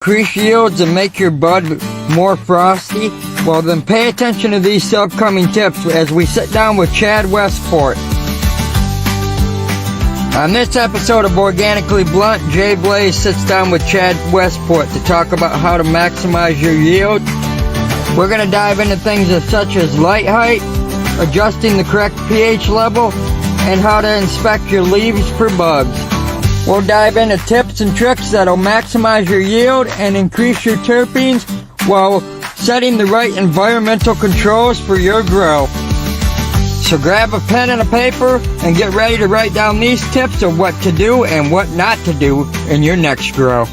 increase yields and make your bud more frosty? Well, then pay attention to these upcoming tips as we sit down with Chad Westport. On this episode of Organically Blunt, Jay Blaze sits down with Chad Westport to talk about how to maximize your yield. We're going to dive into things such as light height, adjusting the correct pH level, and how to inspect your leaves for bugs. We'll dive into tips and tricks that'll maximize your yield and increase your terpenes while setting the right environmental controls for your grow. So grab a pen and a paper and get ready to write down these tips of what to do and what not to do in your next grow.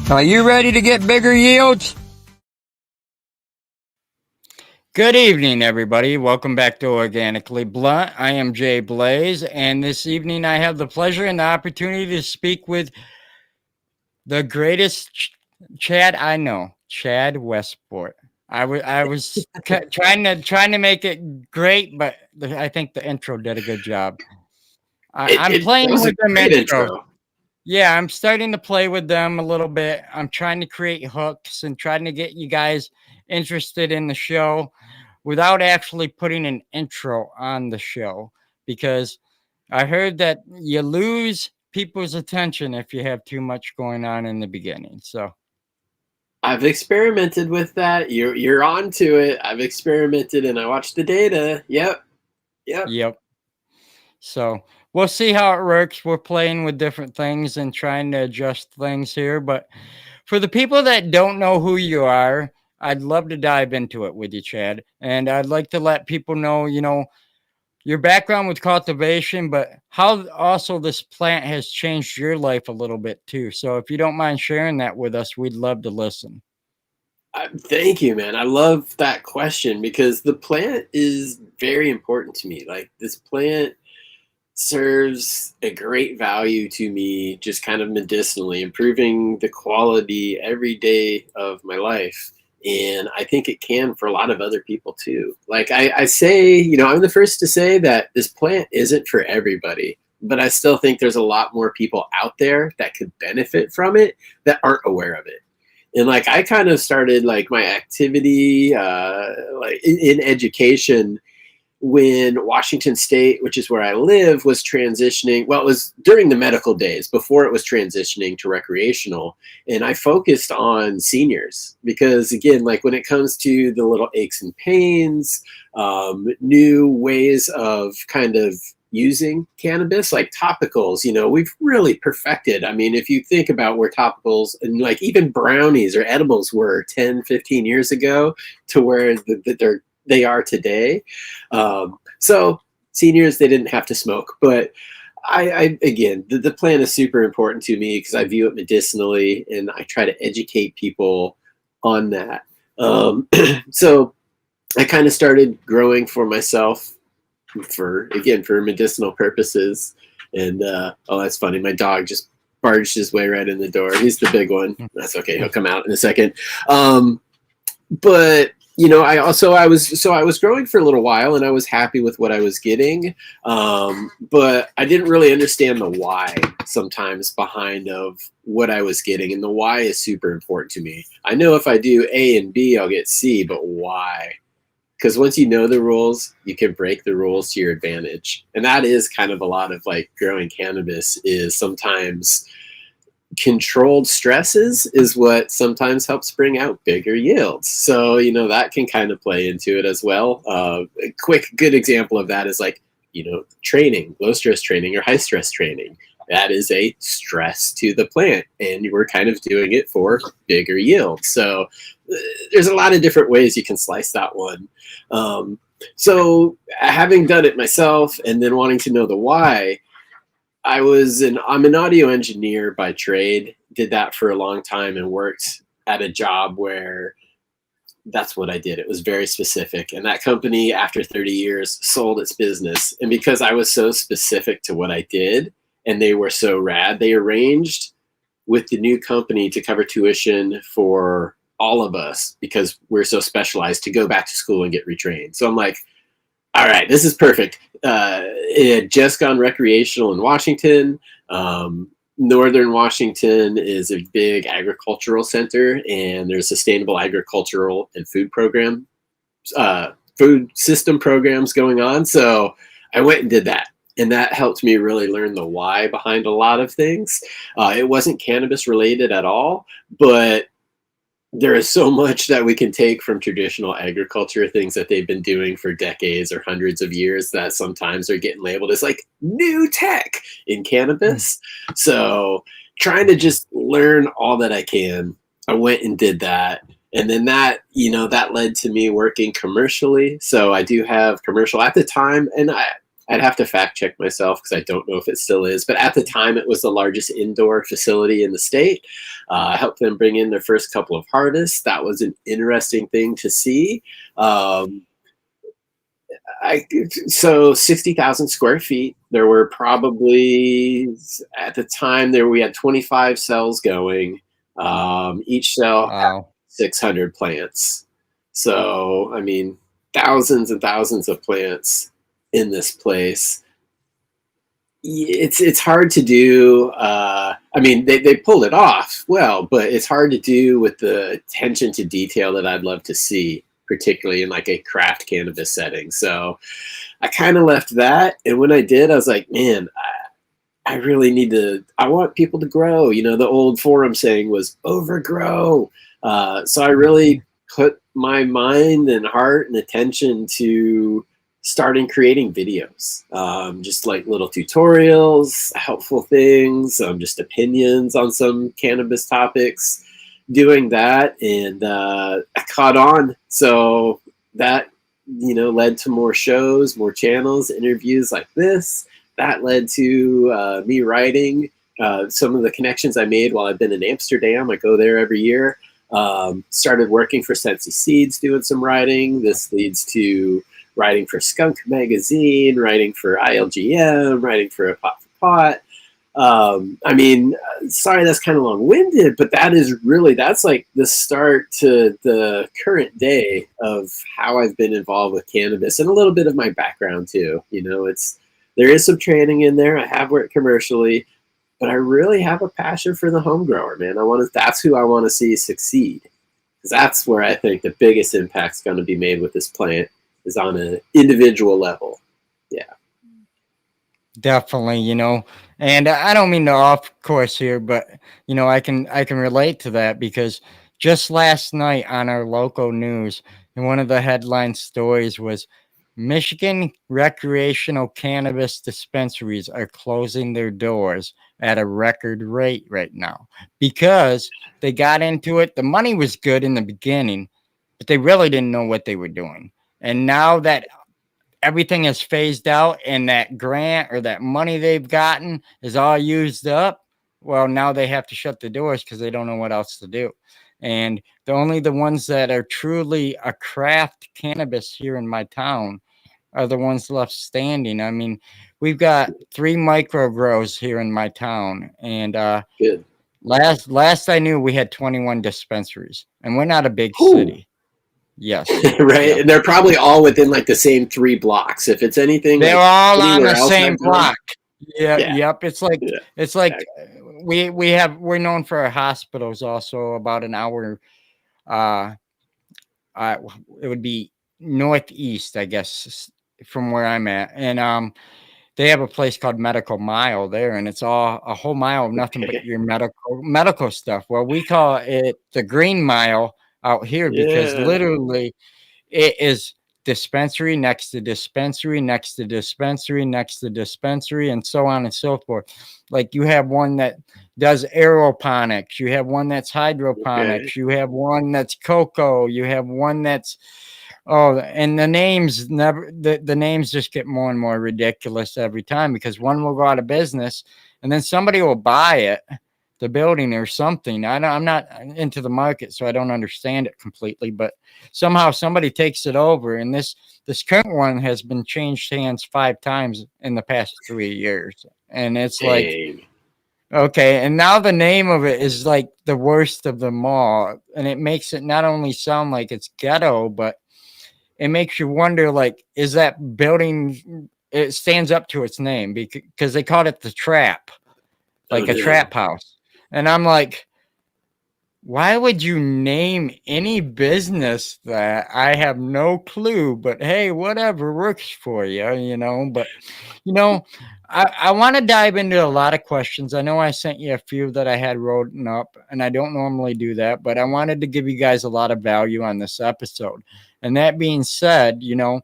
Are you ready to get bigger yields? Good evening, everybody. Welcome back to Organically Blunt. I am Jay Blaze, and this evening I have the pleasure and the opportunity to speak with the greatest Chad I know, Chad Westport. I was trying to make it great, but I think the intro did a good job. I'm playing with them intro. Yeah, I'm starting to play with them a little bit. I'm trying to create hooks and trying to get you guys interested in the show without actually putting an intro on the show, because I heard that you lose people's attention if you have too much going on in the beginning. So I've experimented with that. You're on to it. I've experimented and I watched the data. Yep. So we'll see how it works. We're playing with different things and trying to adjust things here. But for the people that don't know who you are, I'd love to dive into it with you, Chad. And I'd like to let people know, your background with cultivation, but how also this plant has changed your life a little bit too. So if you don't mind sharing that with us, we'd love to listen. Thank you, man. I love that question because the plant is very important to me. Like, this plant serves a great value to me, just kind of medicinally, improving the quality every day of my life. And I think it can for a lot of other people too. Like I say, I'm the first to say that this plant isn't for everybody, but I still think there's a lot more people out there that could benefit from it that aren't aware of it. And like, I kind of started like my activity like in education when Washington State, which is where I live, was transitioning. Well, it was during the medical days before it was transitioning to recreational. And I focused on seniors because, again, like when it comes to the little aches and pains, new ways of kind of using cannabis, like topicals, we've really perfected. I mean, if you think about where topicals and like even brownies or edibles were 10, 15 years ago to where they are today. So seniors, they didn't have to smoke, but I again, the plant is super important to me because I view it medicinally and I try to educate people on that. So I kind of started growing for myself for medicinal purposes. And, oh, that's funny. My dog just barged his way right in the door. He's the big one. That's okay. He'll come out in a second. But I was growing for a little while and I was happy with what I was getting. But I didn't really understand the why sometimes behind of what I was getting. And the why is super important to me. I know if I do A and B, I'll get C, but why? Because once you know the rules, you can break the rules to your advantage. And that is kind of a lot of like growing cannabis is sometimes controlled stresses is what sometimes helps bring out bigger yields. So, that can kind of play into it as well. A quick, good example of that is like, training, low stress training or high stress training. That is a stress to the plant and we're kind of doing it for bigger yields. So there's a lot of different ways you can slice that one. So having done it myself and then wanting to know the why, I'm an audio engineer by trade, did that for a long time and worked at a job where that's what I did. It was very specific. And that company, after 30 years, sold its business. And because I was so specific to what I did and they were so rad, they arranged with the new company to cover tuition for all of us because we're so specialized to go back to school and get retrained. So I'm like, all right, this is perfect. It had just gone recreational in Washington. Northern Washington is a big agricultural center, and there's sustainable agricultural and food system programs going on. So I went and did that. And that helped me really learn the why behind a lot of things. It wasn't cannabis related at all, but there is so much that we can take from traditional agriculture, things that they've been doing for decades or hundreds of years that sometimes are getting labeled as like new tech in cannabis. So trying to just learn all that I can. I went and did that. And then that, that led to me working commercially. So I do have commercial at the time, and I'd have to fact check myself because I don't know if it still is. But at the time, it was the largest indoor facility in the state. I helped them bring in their first couple of harvests. That was an interesting thing to see. So 60,000 square feet. There were probably, at the time, we had 25 cells going. Each cell had 600 plants. So, I mean, thousands and thousands of plants in this place. It's hard to do. I mean, they pulled it off well, but it's hard to do with the attention to detail that I'd love to see, particularly in like a craft cannabis setting. So I kind of left that. And when I did, I was like, man, I really need to, I want people to grow. The old forum saying was overgrow. So I really put my mind and heart and attention to starting creating videos, just like little tutorials, helpful things, just opinions on some cannabis topics, doing that. And I caught on. So that, led to more shows, more channels, interviews like this. That led to me writing. Some of the connections I made while I've been in Amsterdam. I go there every year. Started working for Sensi Seeds, doing some writing. This leads to writing for Skunk Magazine, writing for ILGM, writing for A Pot for Pot. I mean, sorry, that's kind of long-winded, but that's like the start to the current day of how I've been involved with cannabis and a little bit of my background too. There is some training in there. I have worked commercially, but I really have a passion for the home grower, man. That's who I want to see succeed. Because that's where I think the biggest impact's going to be made with this plant, is on an individual level. Yeah. Definitely, and I don't mean to off course here, but I can relate to that, because just last night on our local news, and one of the headline stories was Michigan recreational cannabis dispensaries are closing their doors at a record rate right now because they got into it. The money was good in the beginning, but they really didn't know what they were doing. And now that everything is phased out and that grant or that money they've gotten is all used up, well, now they have to shut the doors because they don't know what else to do. And the ones that are truly a craft cannabis here in my town are the ones left standing. I mean, we've got 3 micro grows here in my town, and Good. last I knew, we had 21 dispensaries, and we're not a big Ooh. city. Yes. Right. Yep. And they're probably all within like the same 3 blocks. If it's anything, They're like all on anywhere the else same I've gone. block. Yeah. Yeah. Yep. It's like Exactly. we're known for our hospitals also about an hour. Uh, it would be northeast, I guess, from where I'm at, and they have a place called Medical Mile there, and it's all a whole mile of nothing but your medical stuff. Well, we call it the Green Mile out here because Yeah. literally it is dispensary next to dispensary next to dispensary next to dispensary, and so on and so forth. Like, you have one that does aeroponics, you have one that's hydroponics, you have one that's cocoa, you have one that's and the names the names just get more and more ridiculous every time, because one will go out of business and then somebody will buy it, the building or something. I'm not into the market, so I don't understand it completely, but somehow somebody takes it over, and this current one has been changed hands 5 times in the past 3 years, and it's like, okay, and now the name of it is like the worst of them all, and it makes it not only sound like it's ghetto, but it makes you wonder, like, is that building, it stands up to its name, because they called it the Trap. Oh like a no. trap house. And I'm like, why would you name any business that? I have no clue, but hey, whatever works for you, you know. But, you know, I want to dive into a lot of questions. I know I sent you a few that I had written up, and I don't normally do that, but I wanted to give you guys a lot of value on this episode. And that being said, you know,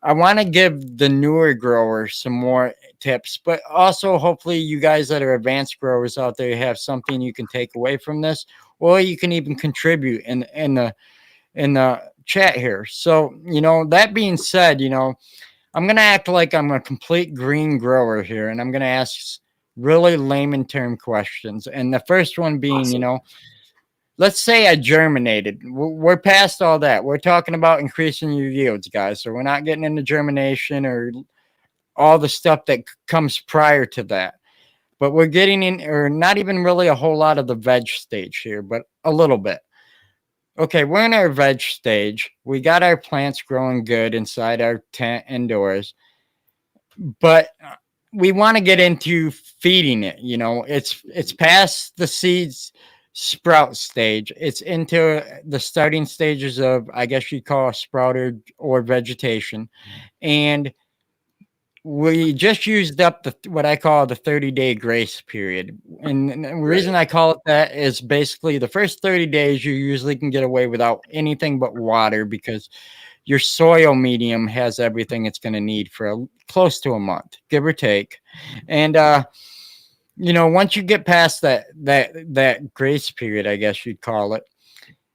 I want to give the newer growers some more tips, but also hopefully you guys that are advanced growers out there have something you can take away from this, or you can even contribute in the chat here. So, you know, that being said, you know, I'm gonna act like I'm a complete green grower here, and I'm gonna ask really layman term questions. And the first one being, you Awesome. know, let's say I germinated. We're past all that. We're talking about increasing your yields, guys. So we're not getting into germination or all the stuff that comes prior to that. But we're getting in, or not even really a whole lot of the veg stage here, but a little bit. Okay, we're in our veg stage. We got our plants growing good inside our tent indoors, but we want to get into feeding it. You know, it's past the seeds sprout stage. It's into the starting stages of, I guess you'd call a sprouted or vegetation, and we just used up the what I call the 30-day grace period. And the reason Right. I call it that is basically the first 30 days you usually can get away without anything but water because your soil medium has everything it's going to need for close to a month, give or take. And you know, once you get past that grace period, I guess you'd call it,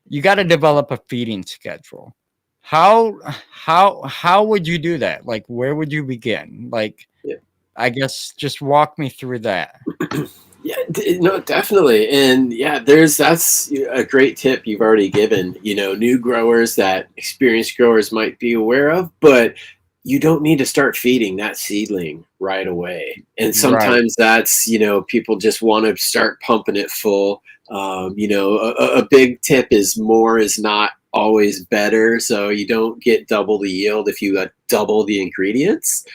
you got to develop a feeding schedule. How would you do that? Like, where would you begin? Like, Yeah. I guess just walk me through that. Yeah, no, definitely. And yeah, that's a great tip you've already given, new growers that experienced growers might be aware of, but you don't need to start feeding that seedling right away. And Right. sometimes that's, people just want to start pumping it full. A big tip is more is not always better. So you don't get double the yield if you double the ingredients,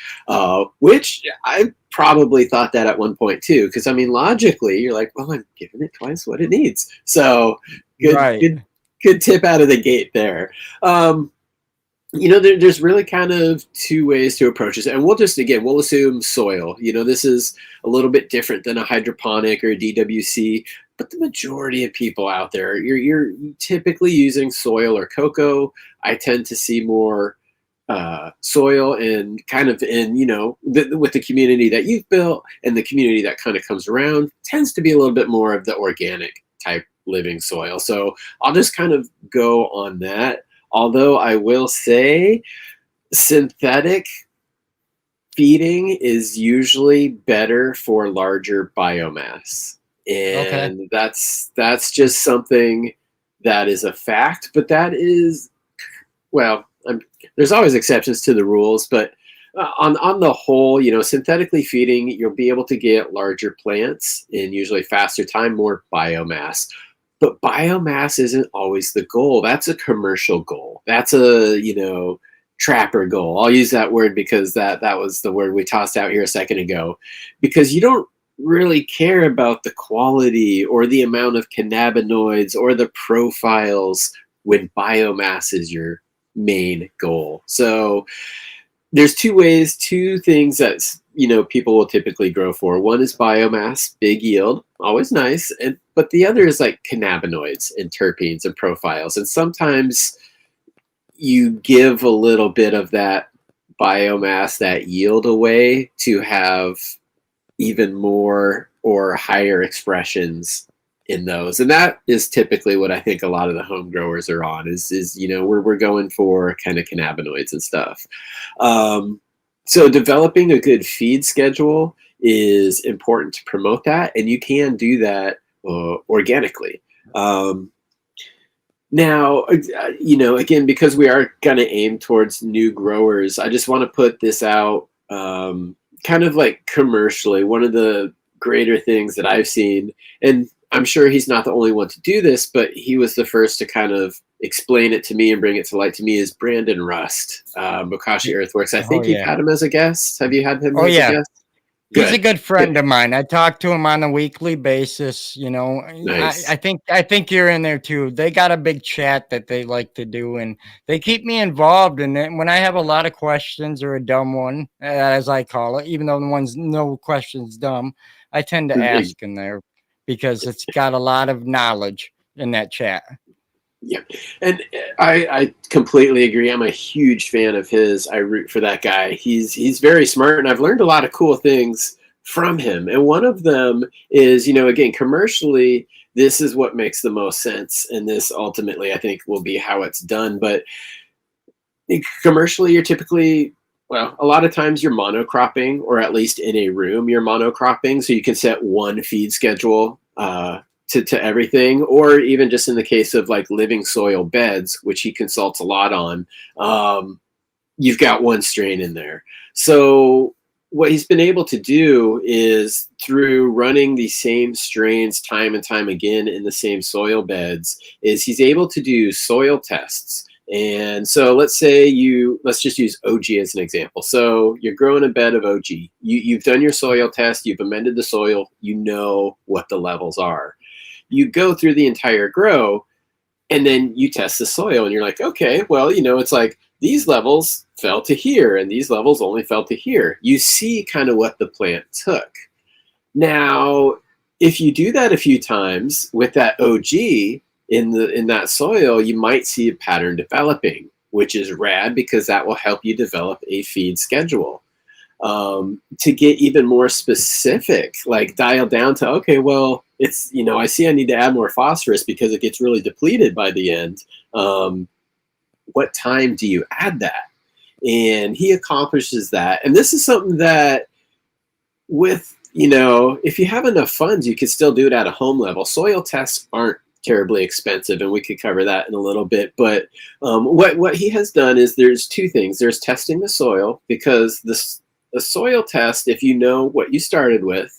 which I probably thought that at one point too. Because I mean, logically, you're like, well, I'm giving it twice what it needs. So good, Right. good, good tip out of the gate there. There's really kind of two ways to approach this, and we'll assume soil. This is a little bit different than a hydroponic or a DWC, but the majority of people out there, you're typically using soil or cocoa. I tend to see more soil, and kind of with the community that you've built and the community that kind of comes around tends to be a little bit more of the organic type living soil. So I'll just kind of go on that. Although I will say synthetic feeding is usually better for larger biomass. Okay. And that's just something that is a fact, but that is, well, there's always exceptions to the rules, but on the whole, synthetically feeding, you'll be able to get larger plants in usually faster time, more biomass. But biomass isn't always the goal. That's a commercial goal. That's a, trapper goal. I'll use that word because that was the word we tossed out here a second ago. Because you don't really care about the quality or the amount of cannabinoids or the profiles when biomass is your main goal. So there's two things that people will typically grow for. One is biomass, big yield, always nice, but the other is like cannabinoids and terpenes and profiles. And sometimes you give a little bit of that biomass, that yield away to have even more or higher expressions in those. And that is typically what I think a lot of the home growers are on is we're going for kind of cannabinoids and stuff. So developing a good feed schedule is important to promote that, and you can do that organically. Now, again, because we are going to aim towards new growers, I just want to put this out kind of like commercially. One of the greater things that I've seen, and I'm sure he's not the only one to do this, but he was the first to kind of explain it to me and bring it to light to me, is Brandon Rust, Bokashi Earthworks. I Oh think you've yeah. had him as a guest. Have you had him Oh as a yeah. guest? He's a Good. good Good. friend of mine. I talk to him on a weekly basis. You know, Nice. I think you're in there too. They got a big chat that they like to do, and they keep me involved in it. When I have a lot of questions or a dumb one, as I call it, even though the one's no questions dumb, I tend to ask in there because it's got a lot of knowledge in that chat. Yeah, and I completely agree. I'm a huge fan of his. I root for that guy. He's very smart, and I've learned a lot of cool things from him. And one of them is, again, commercially, this is what makes the most sense, and this ultimately, I think, will be how it's done. But commercially, you're typically, well, a lot of times you're monocropping, or at least in a room you're monocropping, so you can set one feed schedule to everything. Or even just in the case of like living soil beds, which he consults a lot on, you've got one strain in there. So what he's been able to do is, through running the same strains time and time again in the same soil beds, is he's able to do soil tests. And so let's just use OG as an example. So you're growing a bed of OG. You've done your soil test, you've amended the soil, you know what the levels are. You go through the entire grow, and then you test the soil, and you're like, okay, well, it's like these levels fell to here and these levels only fell to here. You see kind of what the plant took. Now, if you do that a few times with that OG in that soil, you might see a pattern developing, which is rad because that will help you develop a feed schedule. To get even more specific, like dial down to, okay, well, it's, I see I need to add more phosphorus because it gets really depleted by the end. What time do you add that? And he accomplishes that. And this is something that, with, if you have enough funds, you can still do it at a home level. Soil tests aren't terribly expensive, and we could cover that in a little bit. But what he has done is, there's two things. There's testing the soil, because the soil test, if you know what you started with,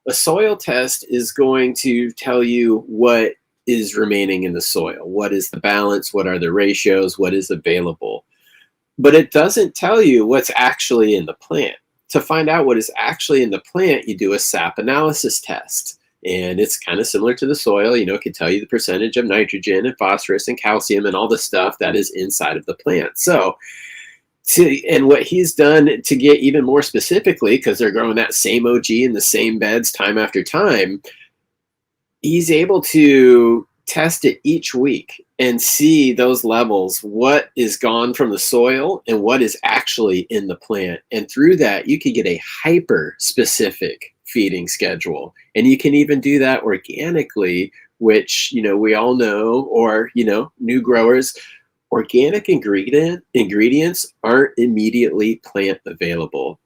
a soil test is going to tell you what is remaining in the soil, what is the balance, what are the ratios, what is available. But it doesn't tell you what's actually in the plant. To find out what is actually in the plant, you do a sap analysis test. And it's kind of similar to the soil. It can tell you the percentage of nitrogen and phosphorus and calcium and all the stuff that is inside of the plant. So, and what he's done to get even more specifically, because they're growing that same OG in the same beds time after time, he's able to test it each week and see those levels, what is gone from the soil and what is actually in the plant. And through that, you can get a hyper specific feeding schedule. And you can even do that organically, which, we all know, or, new growers, organic ingredients aren't immediately plant available.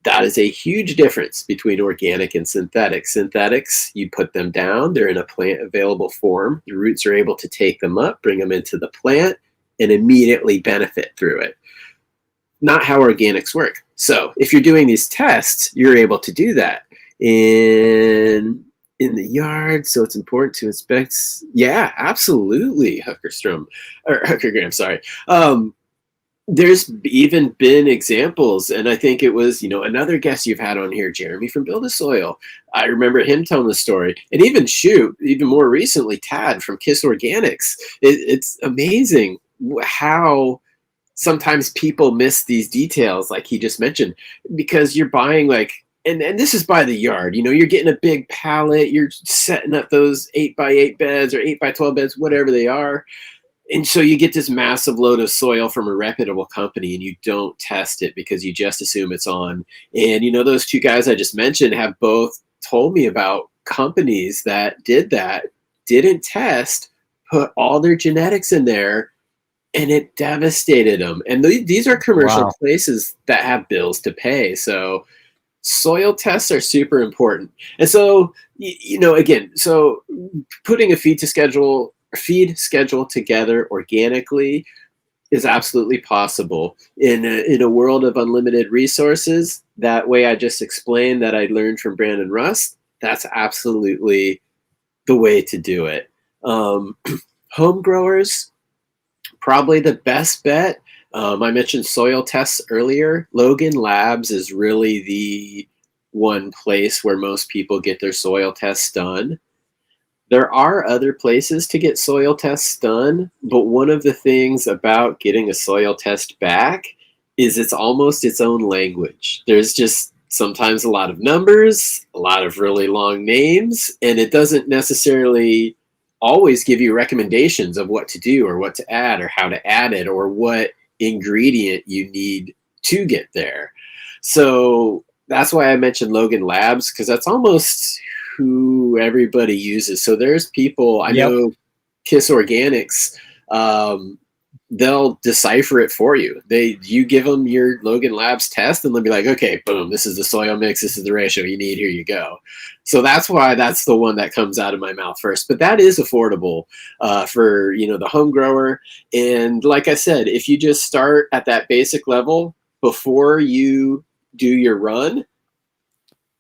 That is a huge difference between organic and synthetic. Synthetics, you put them down, they're in a plant available form. The roots are able to take them up, bring them into the plant, and immediately benefit through it. Not how organics work. So if you're doing these tests, you're able to do that in the yard. So it's important to inspect. Yeah, absolutely, Huckergram, sorry. There's even been examples, and I think it was, another guest you've had on here, Jeremy from Build a Soil. I remember him telling the story, and even more recently, Tad from Kiss Organics. It's amazing how sometimes people miss these details, like he just mentioned, because you're buying and this is by the yard, you're getting a big pallet, you're setting up those 8x8 beds or 8x12 beds, whatever they are. And so you get this massive load of soil from a reputable company, and you don't test it because you just assume it's on. And, those two guys I just mentioned have both told me about companies that didn't test, put all their genetics in there, and it devastated them. And these are commercial places that have bills to pay. So soil tests are super important. And so, again, so putting a feed schedule together organically is absolutely possible in a world of unlimited resources. That way I just explained that I learned from Brandon Rust. That's absolutely the way to do it. Home growers, probably the best bet. I mentioned soil tests earlier. Logan Labs is really one place where most people get their soil tests done. There are other places to get soil tests done, but one of the things about getting a soil test back is it's almost its own language. There's just sometimes a lot of numbers, a lot of really long names, and it doesn't necessarily always give you recommendations of what to do or what to add or how to add it or what ingredient you need to get there. So that's why I mentioned Logan Labs, because that's almost who everybody uses. So there's people I Yep. know, Kiss Organics, they'll decipher it for you. You give them your Logan Labs test, and they'll be like, okay, boom, this is the soil mix, this is the ratio you need. Here you go. So that's why that's the one that comes out of my mouth first. But that is affordable for the home grower. And like I said, if you just start at that basic level before you do your run,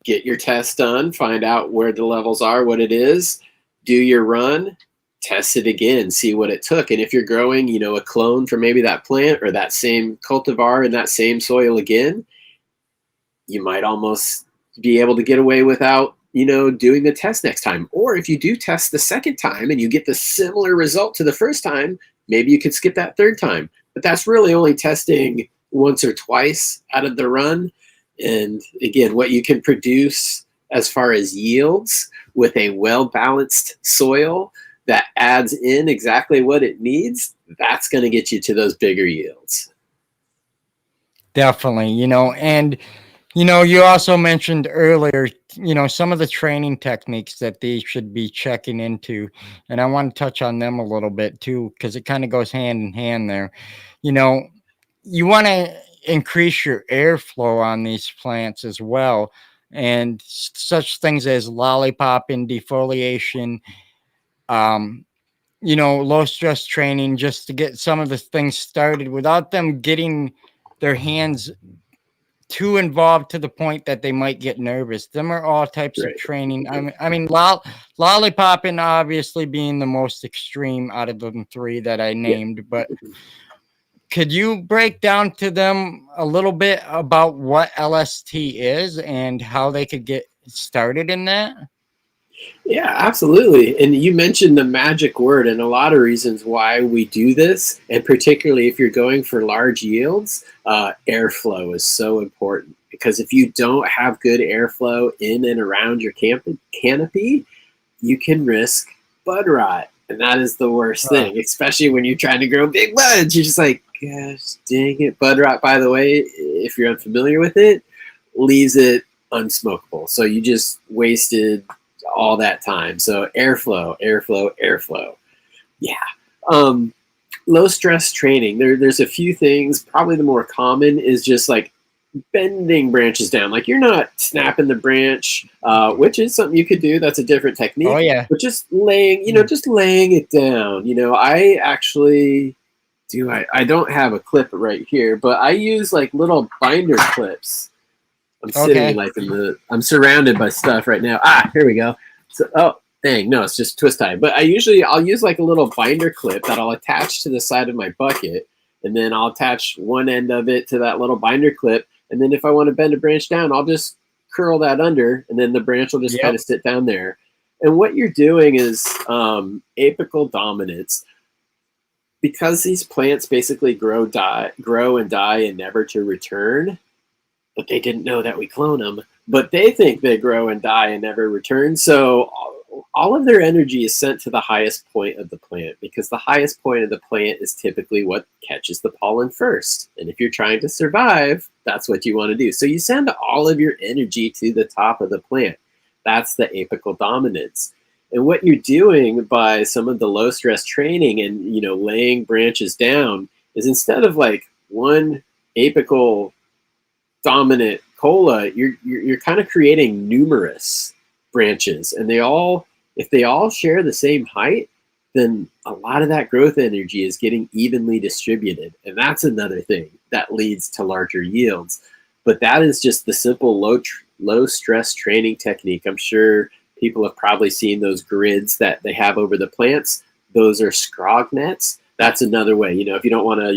get your test done, find out where the levels are, what it is, do your run, test it again, see what it took. And if you're growing, a clone for maybe that plant or that same cultivar in that same soil again, you might almost be able to get away without, doing the test next time. Or if you do test the second time and you get the similar result to the first time, maybe you could skip that third time. But that's really only testing once or twice out of the run. And again, what you can produce as far as yields with a well-balanced soil that adds in exactly what it needs, that's going to get you to those bigger yields. Definitely, and you also mentioned earlier, some of the training techniques that they should be checking into. And I want to touch on them a little bit too, because it kind of goes hand in hand there. You want to increase your airflow on these plants as well. And such things as lollipop defoliation, low stress training, just to get some of the things started without them getting their hands too involved to the point that they might get nervous. Them are all types of Right. training. Lollipopping obviously being the most extreme out of the three that I Yeah. named, but could you break down to them a little bit about what LST is and how they could get started in that? Yeah, absolutely. And you mentioned the magic word, and a lot of reasons why we do this, and particularly if you're going for large yields, airflow is so important. Because if you don't have good airflow in and around your canopy, you can risk bud rot. And that is the worst thing, especially when you're trying to grow big buds. You're just like, gosh, dang it. Bud rot, by the way, if you're unfamiliar with it, leaves it unsmokable. So you just wasted all that time. So airflow, airflow, airflow. Yeah. Low stress training. There's a few things. Probably the more common is just like bending branches down. Like you're not snapping the branch, which is something you could do. That's a different technique. Oh yeah. But just laying, just laying it down. I actually do. I don't have a clip right here, but I use like little binder clips. I'm sitting like I'm surrounded by stuff right now. Here we go. So, oh, dang, no, it's just twist tie. But I'll use like a little binder clip that I'll attach to the side of my bucket, and then I'll attach one end of it to that little binder clip. And then if I want to bend a branch down, I'll just curl that under, and then the branch will just kind of sit down there. And what you're doing is apical dominance. Because these plants basically grow and die and never to return, but they didn't know that we clone them. But they think they grow and die and never return. So all of their energy is sent to the highest point of the plant, because the highest point of the plant is typically what catches the pollen first. And if you're trying to survive, that's what you want to do. So you send all of your energy to the top of the plant. That's the apical dominance. And what you're doing by some of the low stress training and laying branches down is, instead of like one apical dominant cola, you're kind of creating numerous branches, and if they all share the same height, then a lot of that growth energy is getting evenly distributed, and that's another thing that leads to larger yields. But that is just the simple low stress training technique. I'm sure people have probably seen those grids that they have over the plants. Those are scrog nets. That's another way. If you don't want to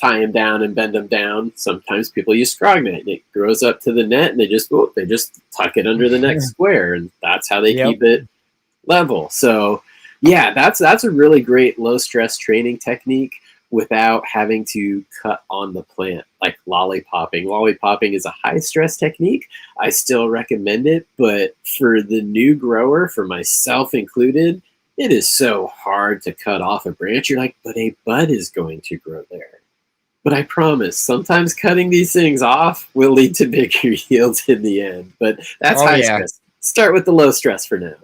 tie them down and bend them down. Sometimes people use scrog net, and it grows up to the net, and they just tuck it under the next square, and that's how they Yep. keep it level. So yeah, that's a really great low stress training technique without having to cut on the plant, like lollipopping. Lollipopping is a high stress technique. I still recommend it, but for the new grower, for myself included, it is so hard to cut off a branch. You're like, but a bud is going to grow there. But I promise, sometimes cutting these things off will lead to bigger yields in the end. But that's Oh high yeah, stress. Start with the low stress for now.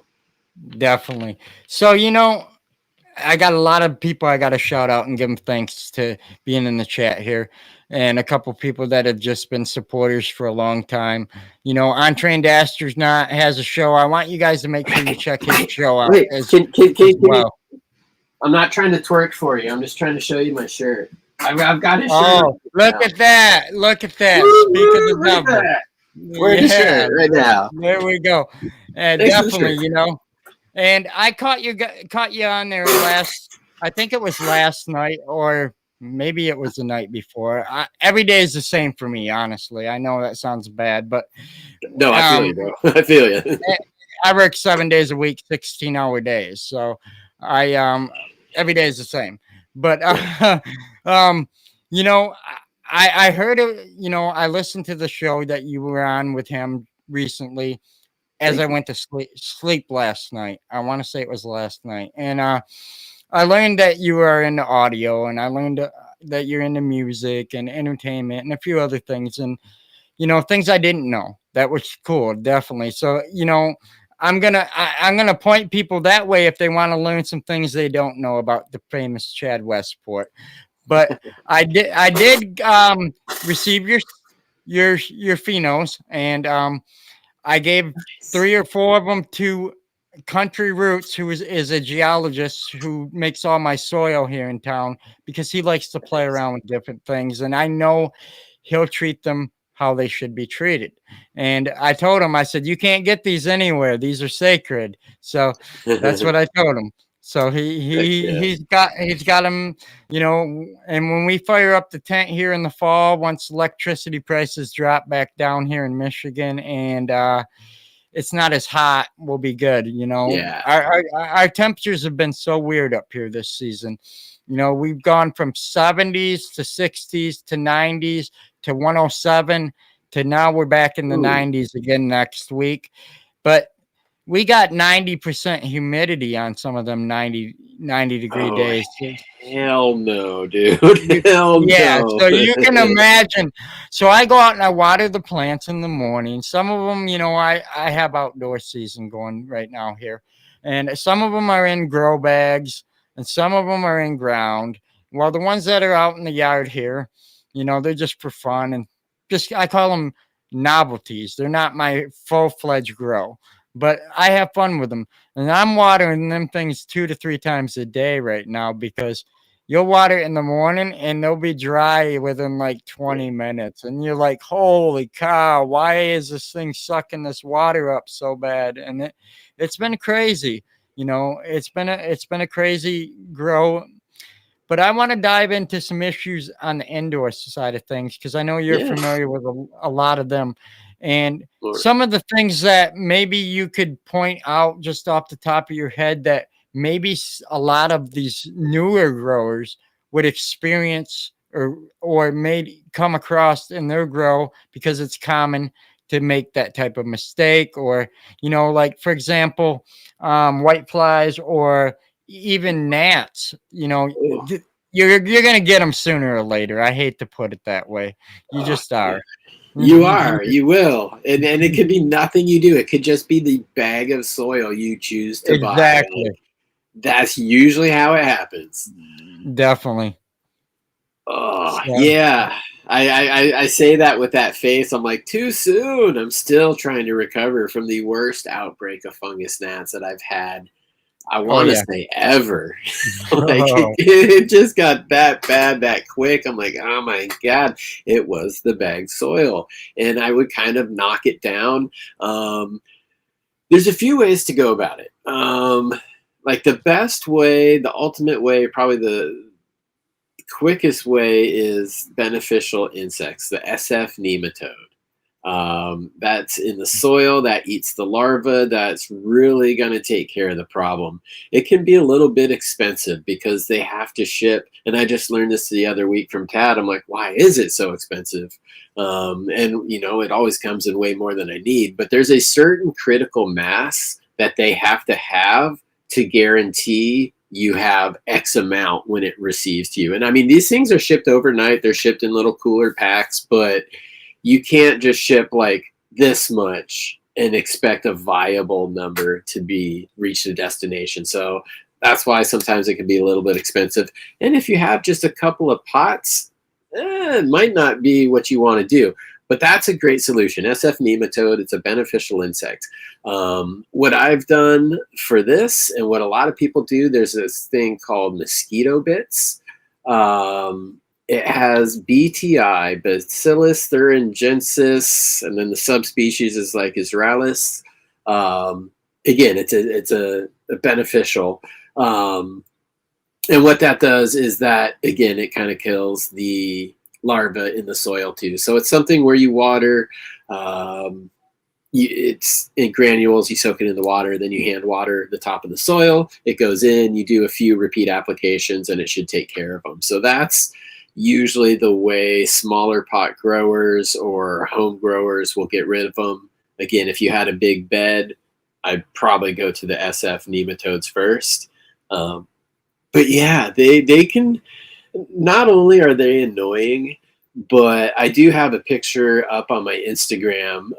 definitely. So, I got a lot of people I got to shout out and give them thanks to being in the chat here, and a couple people that have just been supporters for a long time. Untrained Astronaut has a show. I want you guys to make sure you check his show out Wait, as can you? well. I'm not trying to twerk for you. I'm just trying to show you my shirt. I've got his shirt Oh, look now. at that! Look at that! Speak of the Woo, look at devil. that. Wearing the Yeah, shirt right now. there we go. Thanks for the Definitely, shirt. And I caught you on there last. I think it was last night, or maybe it was the night before. Every day is the same for me, honestly. I know that sounds bad, but No, I feel um, you, bro. I feel you. I work 7 days a week, 16-hour days. So I every day is the same. But um, you know, I heard it. I listened to the show that you were on with him recently as Thank I you. went to sleep last night. I want to say it was last night, and I learned that you are into audio, and I learned that you're into music and entertainment and a few other things, and things I didn't know. That was cool, definitely. So I'm gonna point people that way if they want to learn some things they don't know about the famous Chad Westport. But I did receive your phenos, and I gave three or four of them to Country Roots, who is a geologist who makes all my soil here in town, because he likes to play around with different things, and I know he'll treat them how they should be treated. And I told him, I said, you can't get these anywhere. These are sacred. So that's what I told him. So Heck yeah. he's got them, and when we fire up the tent here in the fall, once electricity prices drop back down here in Michigan, and it's not as hot, we'll be good. Yeah. Our temperatures have been so weird up here this season. We've gone from 70s to 60s to 90s to 107 to now we're back in the Ooh. 90s again next week. But we got 90% humidity on some of them 90-degree Oh, days. hell no, dude. You Hell Yeah, no. so you can imagine. So I go out and I water the plants in the morning. Some of them, I have outdoor season going right now here. And some of them are in grow bags and some of them are in ground. Well, the ones that are out in the yard here, they're just for fun, and just I call them novelties. They're not my full-fledged grow, but I have fun with them. And I'm watering them things 2 to 3 times a day right now, because you'll water it in the morning and they'll be dry within like 20 minutes. And you're like, holy cow, why is this thing sucking this water up so bad? And it's been crazy. It's been a crazy grow. But I want to dive into some issues on the indoor side of things, because I know you're Yeah. familiar with a lot of them. And Lord. some of the things that maybe you could point out just off the top of your head that maybe a lot of these newer growers would experience, or may come across in their grow, because it's common to make that type of mistake, or like, for example, white flies, or even gnats. Ooh. You're gonna get them sooner or later. I hate to put it that way. You Oh, just yeah. are. You are. You will. And it could be nothing you do. It could just be the bag of soil you choose to buy. Exactly. Like, that's usually how it happens. Definitely. Oh, So, yeah. I say that with that face. I'm like, too soon. I'm still trying to recover from the worst outbreak of fungus gnats that I've had. I oh want to yeah. say ever. Like it just got that bad that quick. I'm like, oh my god, it was the bagged soil, and I would kind of knock it down. There's a few ways to go about it. Like the best way, the ultimate way, probably the quickest way is beneficial insects, the SF nematode. That's in the soil, that eats the larva, that's really going to take care of the problem. It can be a little bit expensive because they have to ship. And I just learned this the other week from Tad. I'm like, why is it so expensive? And, it always comes in way more than I need. But there's a certain critical mass that they have to guarantee you have X amount when it receives to you. And I mean, these things are shipped overnight. They're shipped in little cooler packs, but you can't just ship like this much and expect a viable number to be reach the destination. So that's why sometimes it can be a little bit expensive. And if you have just a couple of pots, it might not be what you want to do. But that's a great solution. SF nematode, it's a beneficial insect. What I've done for this and what a lot of people do, there's this thing called mosquito bits. It has BTI, Bacillus thuringiensis, and then the subspecies is like Israelis. Again, it's a beneficial. And what that does is that, again, it kind of kills the larva in the soil too. So it's something where you water, it's in granules, you soak it in the water, then you hand water the top of the soil. It goes in, you do a few repeat applications, and it should take care of them. So that's usually the way smaller pot growers or home growers will get rid of them. Again, if you had a big bed, I'd probably go to the SF nematodes first. But yeah, they can, not only are they annoying, but I do have a picture up on my Instagram,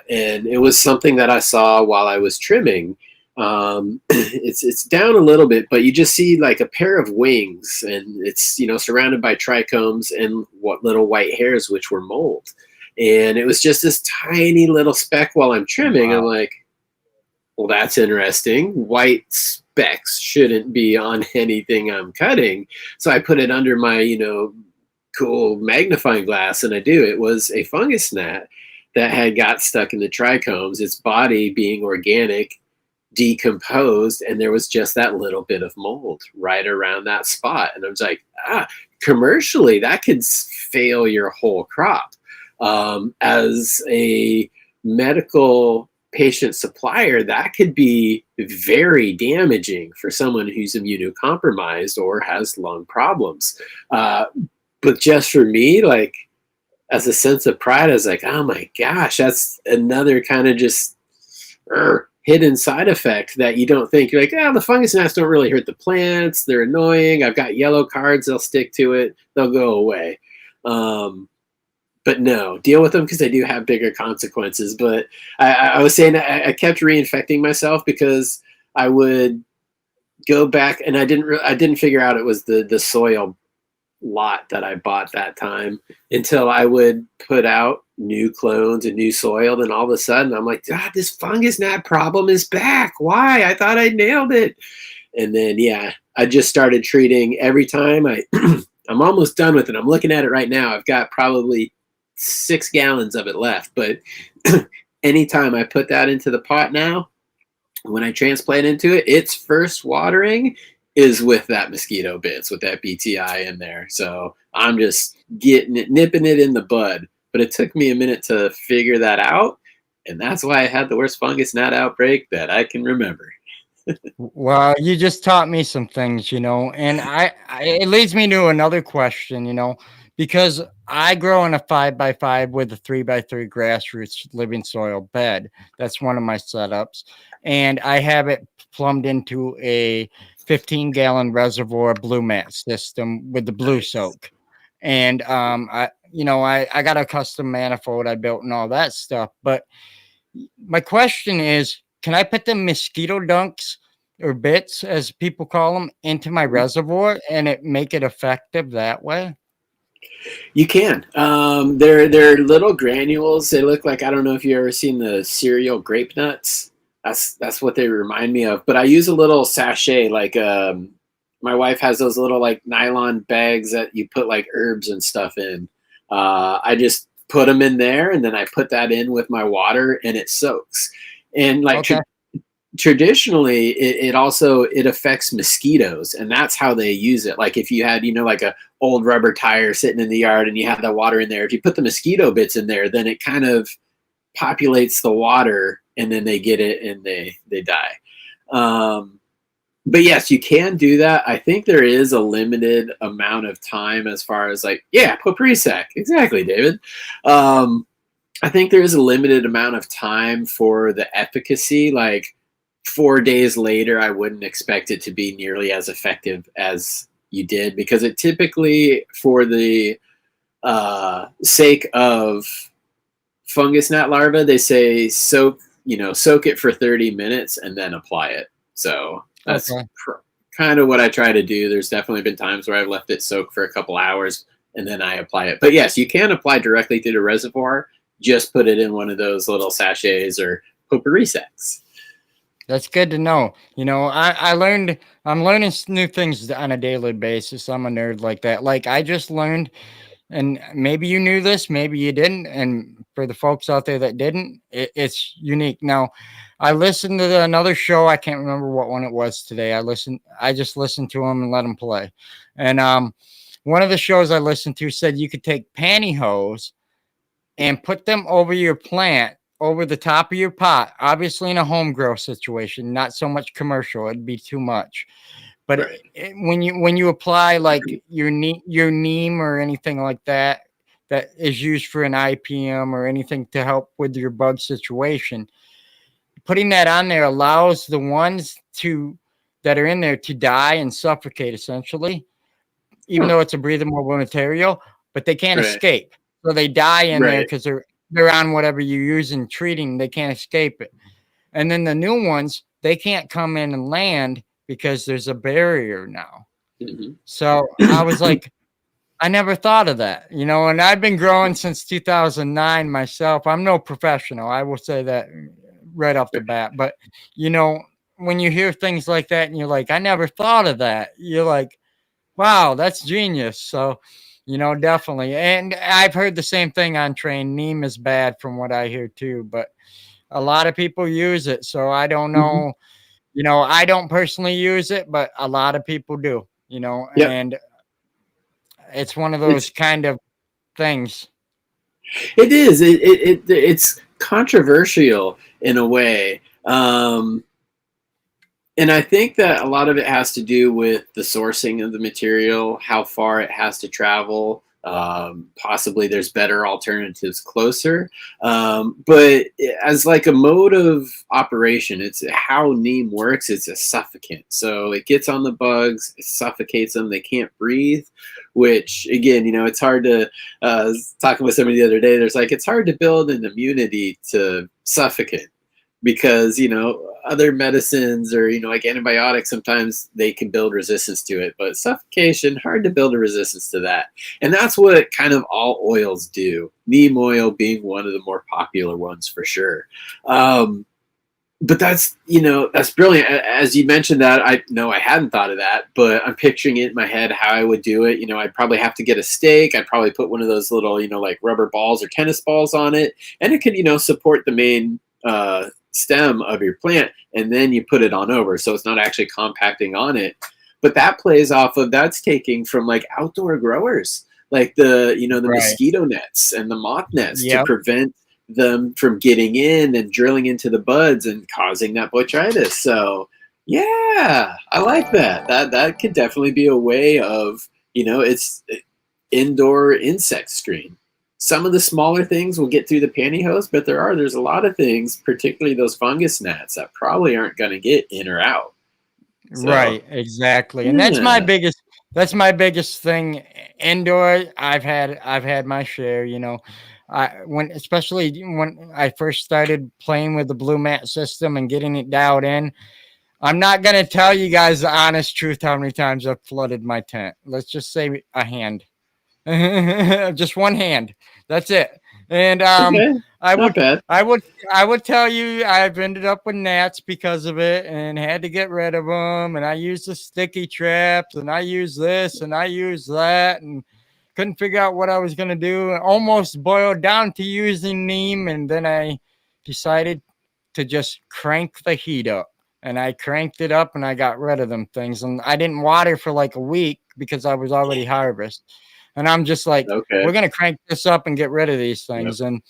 and it was something that I saw while I was trimming. It's down a little bit, but you just see like a pair of wings, and it's surrounded by trichomes and what little white hairs, which were mold. And it was just this tiny little speck while I'm trimming. Wow. I'm like, well, that's interesting. White specks shouldn't be on anything I'm cutting. So I put it under my, cool magnifying glass, and I do. It was a fungus gnat that had got stuck in the trichomes, its body being organic, decomposed, and there was just that little bit of mold right around that spot. And I was like, commercially, that could fail your whole crop. As a medical patient supplier, that could be very damaging for someone who's immunocompromised or has lung problems. But just for me, like, as a sense of pride, I was like, oh my gosh, that's another kind of just hidden side effect that you don't think. You're like, the fungus gnats don't really hurt the plants. They're annoying. I've got yellow cards. They'll stick to it. They'll go away. But no, deal with them because they do have bigger consequences. But I was saying I kept reinfecting myself because I would go back, and I didn't figure out it was the soil lot that I bought that time until I would put out new clones and new soil. Then all of a sudden I'm like, this fungus gnat problem is back. Why? I thought I nailed it. And then, I just started treating every time I'm almost done with it. I'm looking at it right now. I've got probably 6 gallons of it left, but anytime I put that into the pot now, when I transplant into it, its first watering is with that mosquito bits, with that BTI in there. So I'm just nipping it in the bud. But it took me a minute to figure that out. And that's why I had the worst fungus gnat outbreak that I can remember. Well, you just taught me some things, and it leads me to another question, because I grow in a 5x5 with a 3x3 grassroots living soil bed. That's one of my setups. And I have it plumbed into a 15-gallon reservoir blue mat system with the blue soak. And I got a custom manifold I built and all that stuff. But my question is, can I put the mosquito dunks or bits, as people call them, into my reservoir and make it effective that way? You can. They're little granules. They look like, I don't know if you've ever seen the cereal grape nuts. That's what they remind me of. But I use a little sachet, like my wife has those little like nylon bags that you put like herbs and stuff in. I just put them in there, and then I put that in with my water, and it soaks. And like traditionally it also it affects mosquitoes, and that's how they use it. Like if you had, like a old rubber tire sitting in the yard and you had that water in there, if you put the mosquito bits in there, then it kind of populates the water, and then they get it and they die. But yes, you can do that. I think there is a limited amount of time as far as like, yeah, potpourri sec. Exactly, David. I think there is a limited amount of time for the efficacy. Like 4 days later, I wouldn't expect it to be nearly as effective as you did, because it typically, for the sake of fungus gnat larva, they say soak it for 30 minutes and then apply it. So that's Okay. kind of what I try to do. There's definitely been times where I've left it soak for a couple hours and then I apply it. But yes, you can apply directly to the reservoir. Just put it in one of those little sachets or potpourri sacks. That's good to know. I'm learning new things on a daily basis. I'm a nerd like that. Like I just learned, and maybe you knew this, maybe you didn't. And for the folks out there that didn't, it's unique. Now, I listened to another show. I can't remember what one it was today. I just listened to them and let them play. And one of the shows I listened to said you could take pantyhose and put them over your plant, over the top of your pot, obviously in a home grow situation, not so much commercial. It'd be too much. But Right. when you apply like your neem or anything like that that is used for an IPM or anything to help with your bug situation, putting that on there allows the ones that are in there to die and suffocate essentially, even Huh. though it's a breathable material, but they can't Right. escape. So they die in there Right. because they're on whatever you use in treating. They can't escape it. And then the new ones, they can't come in and land because there's a barrier now. Mm-hmm. So I was like, I never thought of that, and I've been growing since 2009 myself. I'm no professional. I will say that right off the bat. But, you know, when you hear things like that and you're like, I never thought of that, you're like, wow, that's genius. So, definitely. And I've heard the same thing on train. Neem is bad from what I hear too, but a lot of people use it. So I don't Mm-hmm. know. I don't personally use it, but a lot of people do, Yep. and it's one of those It's kind of things. it is. It's controversial in a way. And I think that a lot of it has to do with the sourcing of the material, how far it has to travel. Possibly there's better alternatives closer. But as like a mode of operation, it's how neem works. It's a suffocant. So it gets on the bugs, it suffocates them. They can't breathe, which again, it's hard to, talking with somebody the other day, there's like, it's hard to build an immunity to suffocant, because other medicines or like antibiotics, sometimes they can build resistance to it, but suffocation, hard to build a resistance to that. And that's what kind of all oils do, neem oil being one of the more popular ones for sure. But that's brilliant. As you mentioned that, I know I hadn't thought of that, but I'm picturing it in my head how I would do it. I'd probably have to get a stake. I'd probably put one of those little like rubber balls or tennis balls on it, and it could support the main stem of your plant, and then you put it on over, so it's not actually compacting on it. But that's taking from like outdoor growers, like the Right. mosquito nets and the moth nets, to Yep. prevent them from getting in and drilling into the buds and causing that botrytis. So yeah, I like that. That could definitely be a way of, it's indoor insect screen. Some of the smaller things will get through the pantyhose, but there's a lot of things, particularly those fungus gnats, that probably aren't going to get in or out. So Right, exactly. And yeah. that's my biggest thing indoor. I've had my share, especially when I first started playing with the blue mat system and getting it dialed in. I'm not going to tell you guys the honest truth how many times I've flooded my tent. Let's just say a hand. Just one hand. That's it. And Okay. I Not would bad. I would I would tell you I've ended up with gnats because of it and had to get rid of them. And I used the sticky traps and I used this and I used that and couldn't figure out what I was gonna do. And almost boiled down to using neem, and then I decided to just crank the heat up. and I cranked it up and I got rid of them things. And I didn't water for like a week because I was already harvest. And I'm just like, Okay. we're gonna crank this up and get rid of these Yep. things. And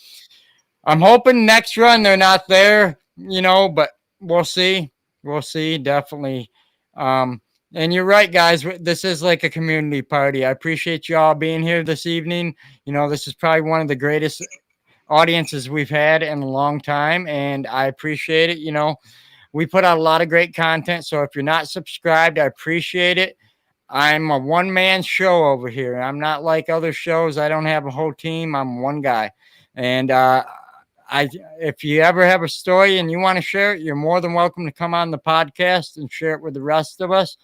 I'm hoping next run they're not there, but we'll see. We'll see, definitely. Um, and you're right, guys. This is like a community party. I appreciate you all being here this evening. This is probably one of the greatest audiences we've had in a long time, and I appreciate it. We put out a lot of great content. So if you're not subscribed, I appreciate it. I'm a one man show over here. I'm not like other shows. I don't have a whole team. I'm one guy. And if you ever have a story and you want to share it, you're more than welcome to come on the podcast and share it with the rest of us.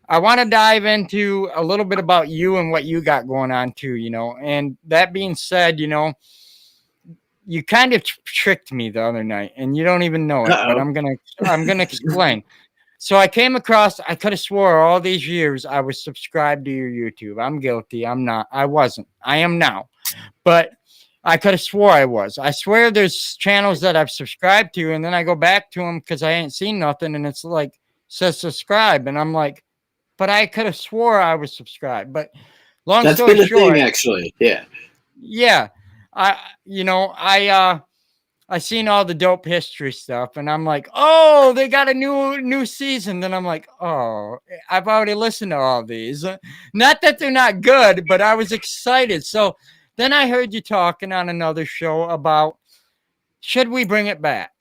I want to dive into a little bit about you and what you got going on too, And that being said, you kind of tricked me the other night and you don't even know it, but Uh-oh. I'm gonna explain. So I came across, I could have swore all these years I was subscribed to your YouTube. I'm guilty. I'm not. I wasn't. I am now. But I could have swore I was. I swear there's channels that I've subscribed to, and then I go back to them because I ain't seen nothing, and it's like says subscribe, and I'm like, but I could have swore I was subscribed. But long That's story been a thing, short, actually. Yeah. yeah, I I seen all the dope history stuff, and I'm like, oh, they got a new season. Then I'm like, oh, I've already listened to all these. Not that they're not good, but I was excited. So then I heard you talking on another show about should we bring it back?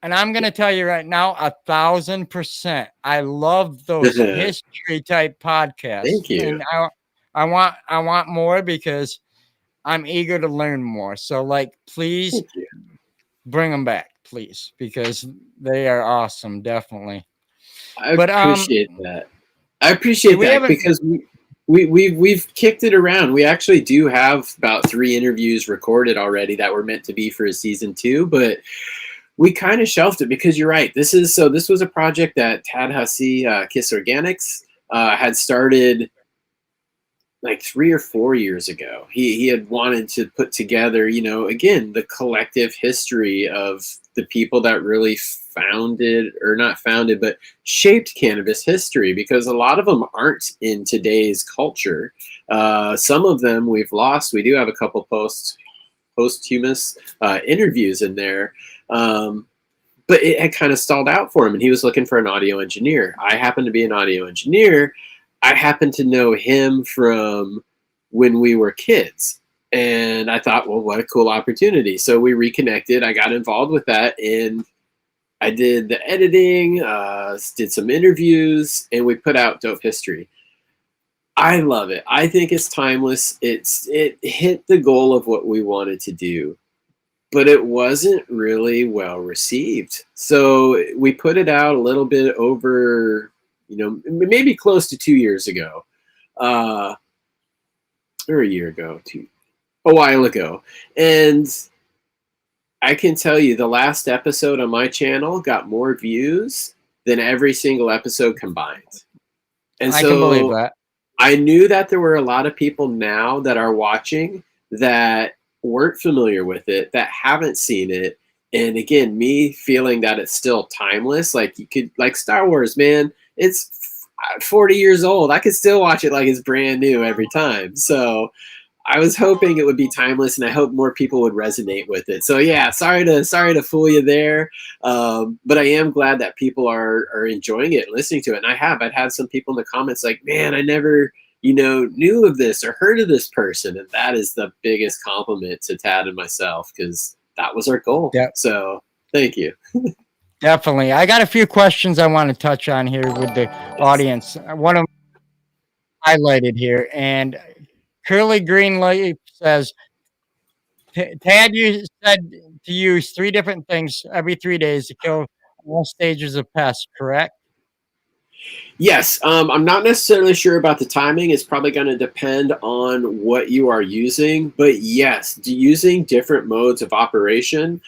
And I'm gonna tell you right now, 1,000%. I love those history type podcasts, Thank you. and I want more because I'm eager to learn more. So like, please Thank you. bring them back, please, because they are awesome, definitely. I But appreciate that. I do appreciate we that haven't? because we've kicked it around. We actually do have about 3 interviews recorded already that were meant to be for a season 2, but we kind of shelved it because you're right. This was a project that Tad Hussey, Kiss Organics, had started like 3 or 4 years ago. He had wanted to put together, again, the collective history of the people that really founded, or not founded, but shaped cannabis history, because a lot of them aren't in today's culture. Some of them we've lost. We do have a couple posthumous interviews in there. But it had kind of stalled out for him, and he was looking for an audio engineer. I happen to be an audio engineer. I happen to know him from when we were kids. And I thought, well, what a cool opportunity. So we reconnected. I got involved with that, and I did the editing, did some interviews, and we put out Dope History. I love it. I think it's timeless. It hit the goal of what we wanted to do, but it wasn't really well received. So we put it out a little bit over, maybe close to 2 years ago, or a year ago, a while ago. And I can tell you the last episode on my channel got more views than every single episode combined. And I can believe so that. I knew that there were a lot of people now that are watching that weren't familiar with it, that haven't seen it. And again, me feeling that it's still timeless, like Star Wars, man, it's 40 years old. I could still watch it like it's brand new every time. So I was hoping it would be timeless, and I hope more people would resonate with it. So yeah, sorry to fool you there, but I am glad that people are enjoying it, listening to it. And I've had some people in the comments like, man, I never knew of this or heard of this person, and that is the biggest compliment to Tad and myself, because that was our goal. Yep. So thank you. Definitely. I got a few questions I want to touch on here with the audience. One of them highlighted here, and Curly Green Leaf says, Tad, you said to use 3 different things every 3 days to kill all stages of pests, correct? Yes, I'm not necessarily sure about the timing. It's probably going to depend on what you are using. But yes, using different modes of operation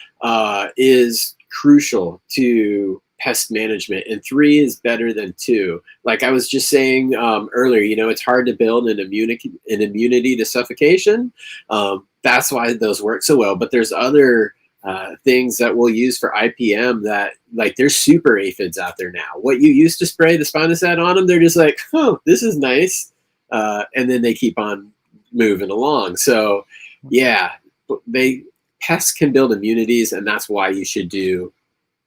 is crucial to pest management. And 3 is better than 2. Like I was just saying earlier, it's hard to build an immunity to suffocation. That's why those work so well. But there's other things that we'll use for IPM that like there's super aphids out there now. What you used to spray the spinosad on them, they're just like, oh, this is nice. And then they keep on moving along. So yeah, pests can build immunities, and that's why you should do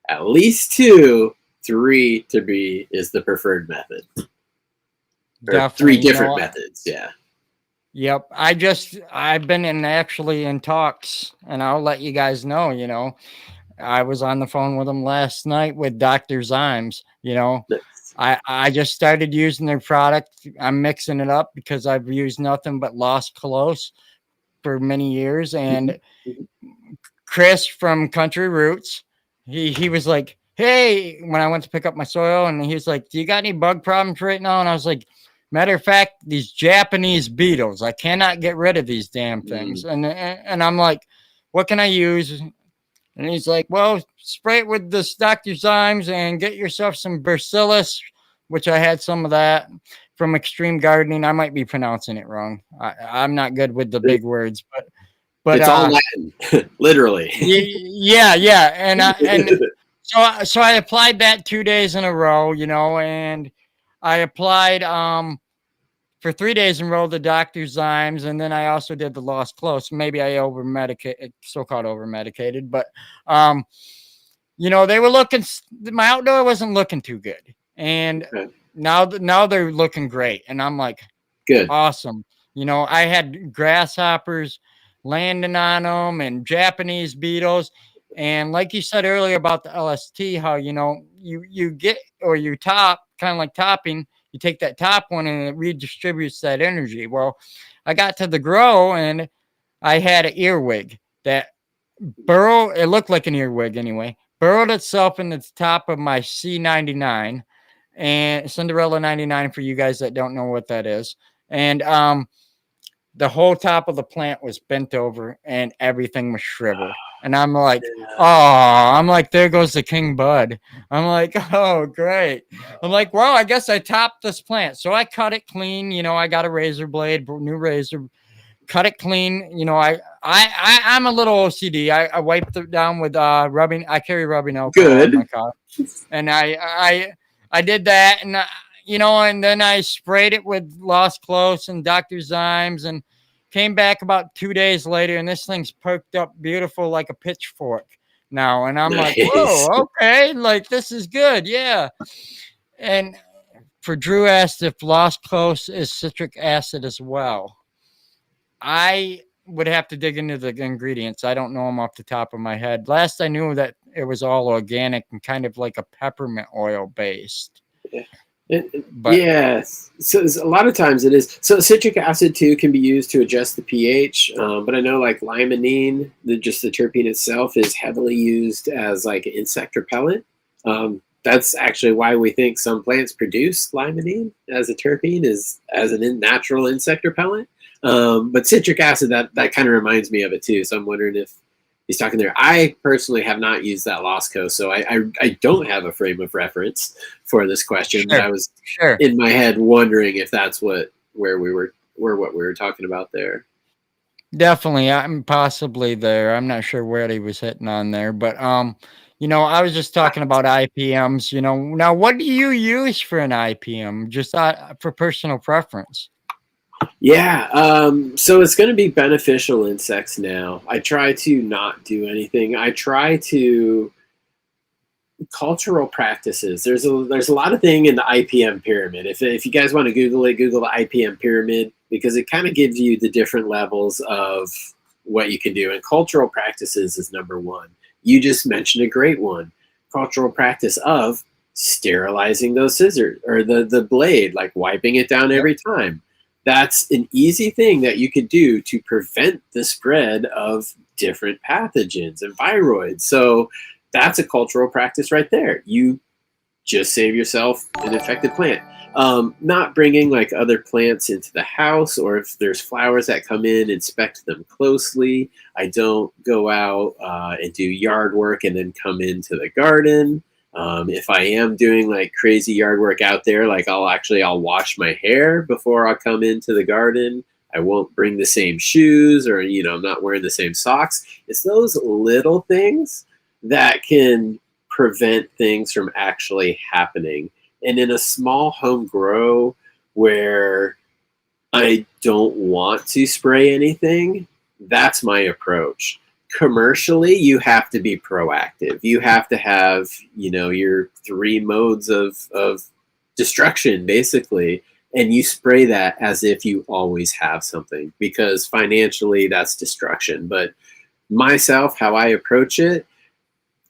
at least 2, 3 to be is the preferred method. Or Definitely, 3 different methods. Yeah. Yep. I've been in talks, and I'll let you guys know, I was on the phone with them last night with Dr. Zymes, Nice. I just started using their product. I'm mixing it up because I've used nothing but Los Colos for many years. And Chris from Country Roots, he was like, hey, when I went to pick up my soil, and he was like, do you got any bug problems right now? And I was like, matter of fact, these Japanese beetles, I cannot get rid of these damn things. And I'm like, what can I use? And he's like, well, spray it with this Dr. Zymes and get yourself some Bacillus, which I had some of that from Extreme Gardening. I might be pronouncing it wrong. I'm not good with the big words, but it's all Latin, literally. yeah. And so I applied that 2 days in a row, and I applied for 3 days in a row the Dr. Zymes, and then I also did the Lost Close. Maybe I so-called over medicated, but they were looking. My outdoor wasn't looking too good, and now they're looking great, and I'm like, good, awesome. I had grasshoppers landing on them and Japanese beetles. And like you said earlier about the LST, how, you get, or you top, kind of like topping, you take that top one and it redistributes that energy. Well, I got to the grow and I had an earwig that it looked like an earwig anyway, burrowed itself in the top of my C99 and Cinderella 99 for you guys that don't know what that is. And the whole top of the plant was bent over and everything was shriveled. And I'm like, there goes the king bud. I'm like, oh, great. I'm like, well, I guess I topped this plant. So I cut it clean. I got a razor blade, new razor, cut it clean. I'm a little OCD. I wiped it down with rubbing. I carry rubbing alcohol in my car. And I did that. And and then I sprayed it with Lost Close and Dr. Zymes and came back about 2 days later, and this thing's perked up beautiful like a pitchfork now. And I'm like, whoa, okay, like this is good. Yeah. And for Drew asked if Lost Close is citric acid as well. I would have to dig into the ingredients. I don't know them off the top of my head. Last I knew that it was all organic and kind of like a peppermint oil based. Yeah. Yes. So a lot of times it is. So citric acid too can be used to adjust the pH. But I know like limonene, just the terpene itself is heavily used as like an insect repellent. That's actually why we think some plants produce limonene as a terpene is as a natural insect repellent. But citric acid, that kind of reminds me of it too. So I'm wondering if he's talking there. I personally have not used that Losco, so I don't have a frame of reference for this question. But I was in my head wondering if that's what we were talking about there. Definitely, I'm possibly there. I'm not sure where he was hitting on there, but I was just talking about IPMs. Now what do you use for an IPM? Just for personal preference. Yeah, so it's going to be beneficial insects now. I try to not do anything. I try to cultural practices. There's a lot of thing in the IPM pyramid. If you guys want to Google it, Google the IPM pyramid because it kind of gives you the different levels of what you can do. And cultural practices is number one. You just mentioned a great one. Cultural practice of sterilizing those scissors or the blade, like wiping it down every time. That's an easy thing that you could do to prevent the spread of different pathogens and viroids. So that's a cultural practice right there. You just save yourself an infected plant. Not bringing like other plants into the house, or if there's flowers that come in, inspect them closely. I don't go out and do yard work and then come into the garden. If I am doing like crazy yard work out there, like I'll wash my hair before I come into the garden. I won't bring the same shoes, or, I'm not wearing the same socks. It's those little things that can prevent things from actually happening. And in a small home grow where I don't want to spray anything, that's my approach. Commercially, you have to be proactive. You have to have, your three modes of destruction, basically, and you spray that as if you always have something, because financially that's destruction. But myself, how I approach it,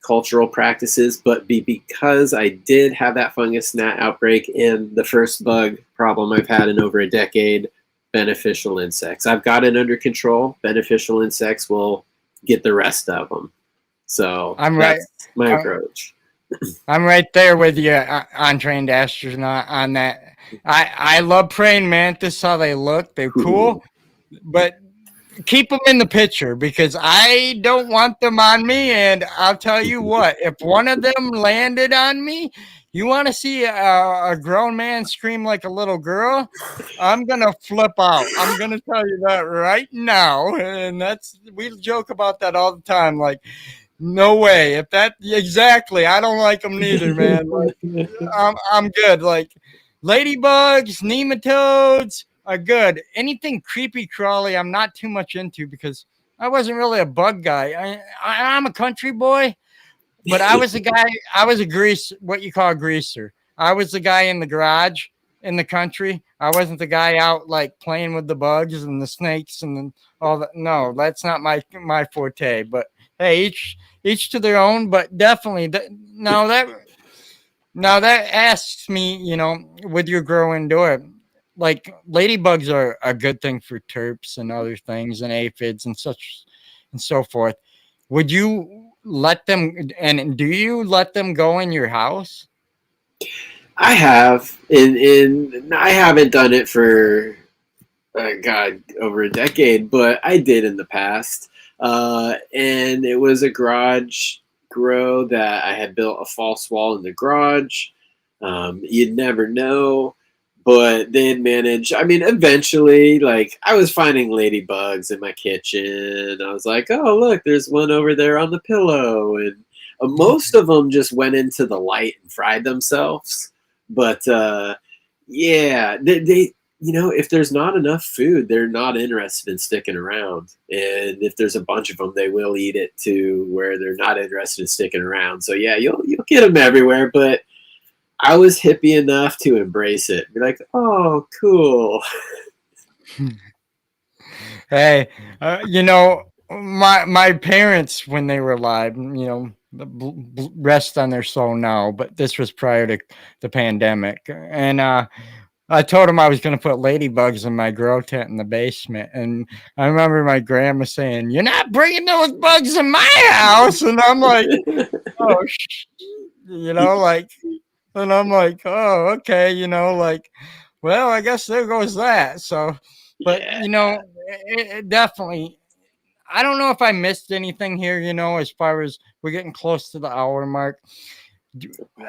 cultural practices, but because I did have that fungus gnat outbreak and the first bug problem I've had in over a decade, beneficial insects. I've got it under control. Beneficial insects will get the rest of them. So I'm right. that's my approach. I'm right there with you, untrained astronaut, on that. I love praying mantis, how they look. They're cool, but keep them in the picture, because I don't want them on me. And I'll tell you what, if one of them landed on me, you want to see a grown man scream like a little girl, I'm going to flip out. I'm going to tell you that right now. And we joke about that all the time. Like, no way. If that, exactly. I don't like them neither, man. Like, I'm good. Like, ladybugs, nematodes are good. Anything creepy crawly, I'm not too much into, because I wasn't really a bug guy. I'm a country boy, but I was a guy. I was what you call a greaser. I was the guy in the garage in the country. I wasn't the guy out like playing with the bugs and the snakes and all that. No, that's not my forte. But hey, each to their own. But definitely, now that asks me, with your grow indoor, like ladybugs are a good thing for terps and other things and aphids and such and so forth. Would you let them, and do you let them go in your house? I have, and I haven't done it for God, over a decade, but I did in the past. And it was a garage grow that I had built a false wall in the garage. You'd never know, but they'd manage. I mean, eventually, like, I was finding ladybugs in my kitchen. I was like, oh, look, there's one over there on the pillow. And most of them just went into the light and fried themselves. But yeah, they if there's not enough food, they're not interested in sticking around. And if there's a bunch of them, they will eat it to where they're not interested in sticking around. So yeah, you'll get them everywhere. But I was hippie enough to embrace it. Be like, oh, cool. Hey, my parents, when they were alive, rest on their soul now, but this was prior to the pandemic. And I told him I was going to put ladybugs in my grow tent in the basement. And I remember my grandma saying, "You're not bringing those bugs in my house." And I'm like, oh, like, and I'm like, oh, okay, like, well, I guess there goes that. So, but, Yeah. it definitely, I don't know if I missed anything here, as far as we're getting close to the hour mark.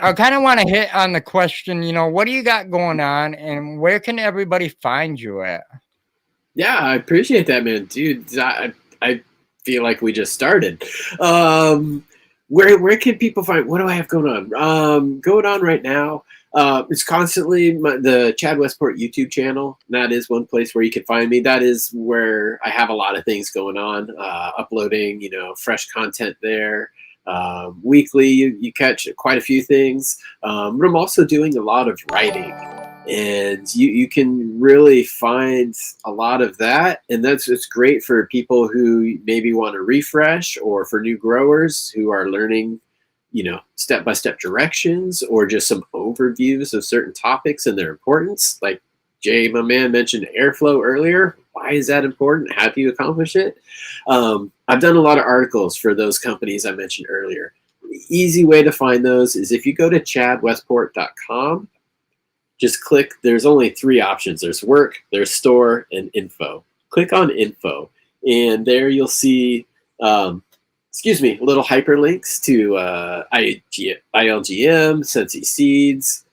I kind of want to hit on the question, what do you got going on and where can everybody find you at? Yeah, I appreciate that, man. Dude, I feel like we just started. Um, where can people find, what do I have going on? Going on right now. It's constantly the Chad Westport YouTube channel. That is one place where you can find me. That is where I have a lot of things going on, uploading, fresh content there. Weekly, you catch quite a few things. But I'm also doing a lot of writing, and you can really find a lot of that. And it's great for people who maybe want to refresh, or for new growers who are learning, step-by-step directions, or just some overviews of certain topics and their importance. Like Jay, my man, mentioned airflow earlier. Why is that important? How do you accomplish it? I've done a lot of articles for those companies I mentioned earlier. The easy way to find those is if you go to chadwestport.com, just click, there's only three options. There's work, there's store, and info. Click on info, and there you'll see little hyperlinks to ILGM, Sensi Seeds,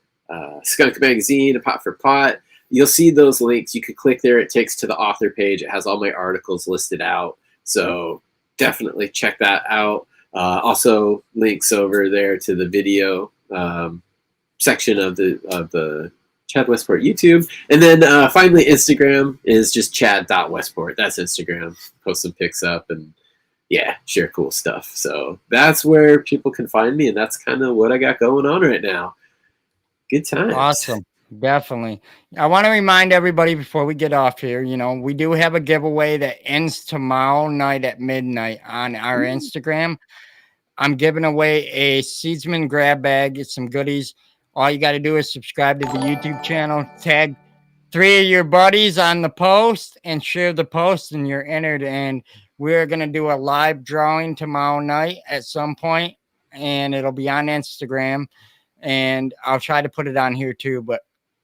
Skunk Magazine, A Pot for Pot. you'll see those links. You could click there. It takes to the author page. It has all my articles listed out. So definitely check that out. Also links over there to the video section of the Chad Westport YouTube. And then finally, Instagram is just chad.westport. That's Instagram. Post some pics up and share cool stuff. So that's where people can find me. And that's kind of what I got going on right now. Good times. Awesome. Definitely. I want to remind everybody before we get off here, we do have a giveaway that ends tomorrow night at midnight on our Instagram. I'm giving away a Seedsman grab bag. It's some goodies. All you got to do is subscribe to the YouTube channel, tag 3 of your buddies on the post, and share the post, and you're entered. And we're going to do a live drawing tomorrow night at some point, and it'll be on Instagram. And I'll try to put it on here too, but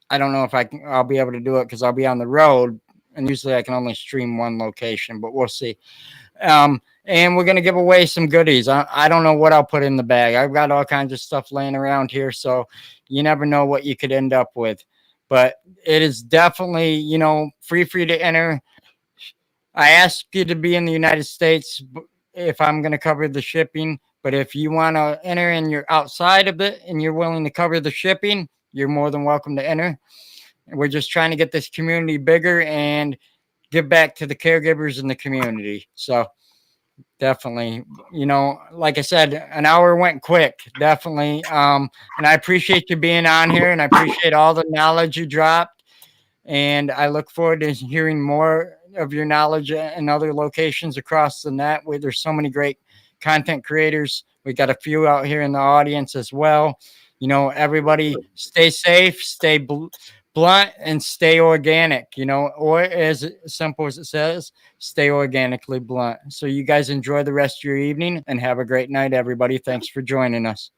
I don't know if I'll be able to do it because I'll be on the road, and usually I can only stream one location, but we'll see. And we're going to give away some goodies. I don't know what I'll put in the bag. I've got all kinds of stuff laying around here, so you never know what you could end up with. But it is definitely, free for you to enter. I ask you to be in the United States if I'm going to cover the shipping. But if you want to enter and you're outside of it and you're willing to cover the shipping, you're more than welcome to enter. We're just trying to get this community bigger and give back to the caregivers in the community. So definitely, like I said, an hour went quick, definitely. And I appreciate you being on here, and I appreciate all the knowledge you dropped. And I look forward to hearing more of your knowledge in other locations across the net where there's so many great content creators. We got a few out here in the audience as well. Everybody stay safe, stay blunt, and stay organic, or as simple as it says, stay organically blunt. So you guys enjoy the rest of your evening and have a great night, everybody. Thanks for joining us.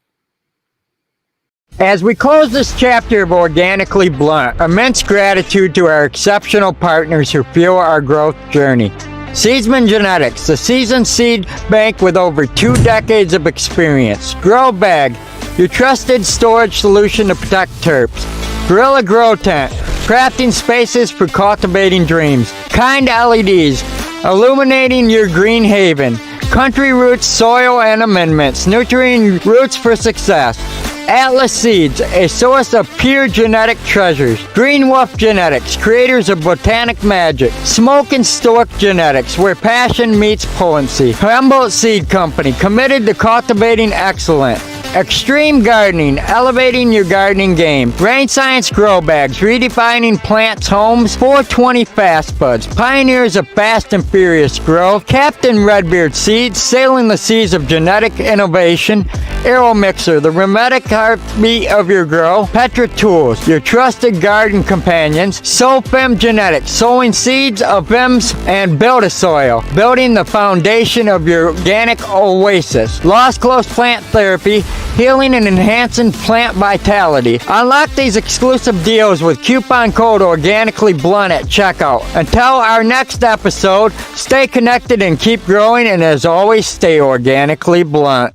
As we close this chapter of Organically Blunt, immense gratitude to our exceptional partners who fuel our growth journey. Seedsman Genetics, the seasoned seed bank with over 2 decades of experience. Grow Bag, your trusted storage solution to protect terps. Gorilla Grow Tent, crafting spaces for cultivating dreams. Kind LEDs, illuminating your green haven. Country Roots Soil and Amendments, nurturing roots for success. Atlas Seeds, a source of pure genetic treasures. Green Wolf Genetics, creators of botanic magic. Smoke and Stork Genetics, where passion meets potency. Humboldt Seed Company, committed to cultivating excellence. Extreme Gardening, elevating your gardening game. Rain Science Grow Bags, redefining plants' homes. 420 Fast Buds, pioneers of fast and furious growth. Captain Redbeard Seeds, sailing the seas of genetic innovation. Aero Mixer, the rheumatic heartbeat of your grow. Petra Tools, your trusted garden companions. SoFem Genetics, sowing seeds of FEMS and Build-A-Soil, building the foundation of your organic oasis. Lost Close Plant Therapy, healing and enhancing plant vitality. Unlock these exclusive deals with coupon code Organically Blunt at checkout. Until our next episode, stay connected and keep growing, and as always, stay organically blunt.